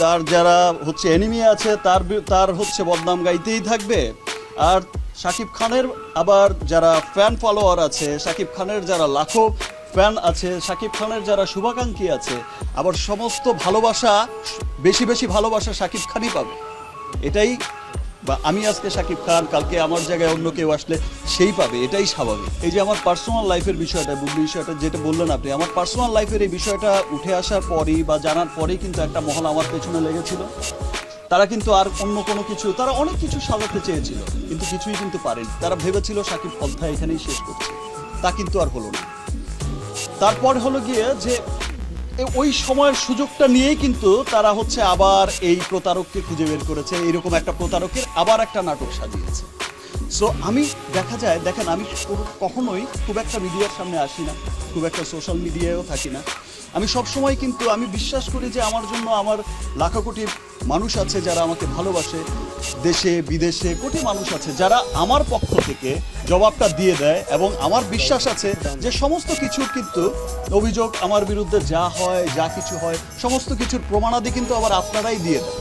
তার যারা হচ্ছে এনিমি আছে তার হচ্ছে বদনাম গাইতেই থাকবে। আর শাকিব খানের আবার যারা ফ্যান ফলোয়ার আছে, শাকিব খানের যারা লাখো ফ্যান আছে, শাকিব খানের যারা শুভাকাঙ্ক্ষী আছে, আবার সমস্ত ভালোবাসা বেশি বেশি ভালোবাসা শাকিব খানই পাবে। এটাই বা আমি আজকে শাকিব খান, কালকে আমার জায়গায় অন্য কেউ আসলে সেই পাবে, এটাই স্বাভাবিক। এই যে আমার পার্সোনাল লাইফের বিষয়টা, বুবলি বিষয়টা যেটা বললেন আপনি, আমার পার্সোনাল লাইফের এই বিষয়টা উঠে আসার পরই বা জানার পরেই কিন্তু একটা মহল আমার পেছনে লেগেছিল। তারা কিন্তু আর অন্য কোনো কিছু, তারা অনেক কিছু সাজাতে চেয়েছিল কিন্তু কিছুই কিন্তু পারেনি। তারা ভেবেছিল শাকিব অধ্যায় এখানেই শেষ করছে, তা কিন্তু আর হলো না। তারপর হলো গিয়ে যে ওই সময়ের সুযোগটা নিয়েই কিন্তু তারা হচ্ছে আবার এই প্রতারককে খুঁজে বের করেছে, এইরকম একটা প্রতারকের আবার একটা নাটক সাজিয়েছে। সো আমি দেখা যায়, দেখেন আমি কখনোই খুব একটা মিডিয়ার সামনে আসি না, খুব একটা সোশ্যাল মিডিয়ায়ও থাকি না। আমি সবসময় কিন্তু আমি বিশ্বাস করি যে আমার জন্য আমার লাখো কোটি মানুষ আছে যারা আমাকে ভালোবাসে, দেশে বিদেশে কোটি মানুষ আছে যারা আমার পক্ষ থেকে জবাবটা দিয়ে দেয়, এবং আমার বিশ্বাস আছে যে সমস্ত কিছুর কিন্তু অভিযোগ আমার বিরুদ্ধে যা হয়, যা কিছু হয়, সমস্ত কিছুর প্রমাণাদি কিন্তু আবার আপনারাই দিয়ে দেন,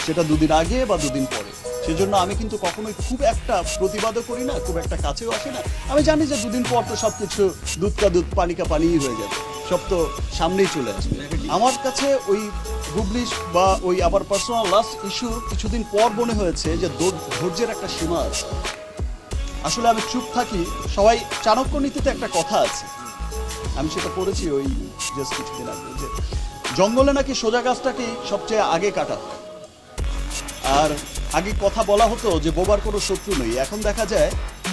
সেটা দুদিন আগে বা দুদিন পরে। সেজন্য আমি কিন্তু কখনোই খুব একটা প্রতিবাদও করি না, খুব একটা কাছেও আসি না। আমি জানি যে দুদিন পর তো সব কিছু দুধ কা দুধ পানি কা পানিই হয়ে যাবে, সব তো সামনেই চলে আসবে। আমার কাছে ওই গুবলিশ বা ওই আবার পার্সোনাল লাস্ট ইস্যু কিছুদিন পর মনে হয়েছে যে ধৈর্যের একটা সীমা আছে। আসলে আমি চুপ থাকি, সবাই চাণক্য নীতিতে একটা কথা আছে, আমি সেটা পড়েছি ওই জাস্ট কিছুদিন আগে, যে জঙ্গলে নাকি সোজা গাছটাকে সবচেয়ে আগে কাটা হয়। আর আগে কথা বলা হতো যে বোবার কোনো শত্রু নেই, এখন দেখা যায়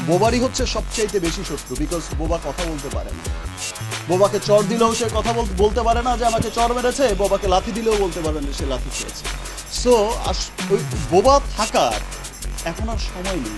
বোবারই হচ্ছে সবচাইতে বেশি শত্রু, বিকজ বোবা কথা বলতে পারে না। বোবাকে চর দিলেও সে কথা বলতে পারে না যে আমাকে চর মেরেছে, বোবাকে লাথি দিলেও বলতে পারে না সে লাথি খেয়েছে। সো ওই বোবা থাকার এখন আর সময় নেই।